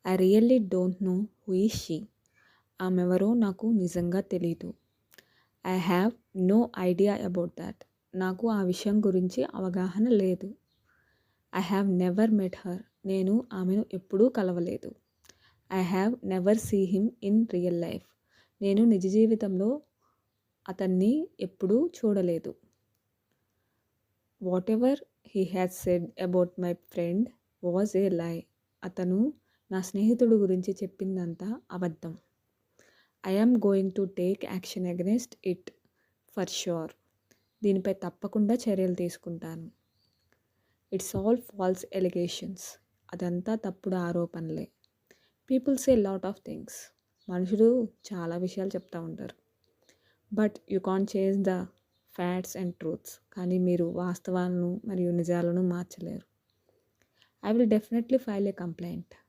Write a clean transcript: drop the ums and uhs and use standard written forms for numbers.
I really don't know who is she. ఆమెవరో నాకు నిజంగా తెలీదు. I have no idea about that. నాకు ఆ విషయం గురించి అవగాహన లేదు. I have never met her. నేను ఆమెను ఎప్పుడూ కలవలేదు. I have never see him in real life. నేను నిజ జీవితంలో అతన్ని ఎప్పుడూ చూడలేదు. Whatever he had said about my friend was a lie. అతను నా స్నేహితుడు గురించి చెప్పిందంతా అబద్ధం. I am going to take action against it for sure. దీనిపై తప్పకుండా చర్యలు తీసుకుంటాను. It's all false allegations. అదంతా తప్పుడు ఆరోపణలే. People say lot of things. మనుషులు చాలా విషయాలు చెప్తూ ఉంటారు. But you can't change the facts and truths. కానీ మీరు వాస్తవాలను మరియు నిజాలను మార్చలేరు. I will definitely file a complaint.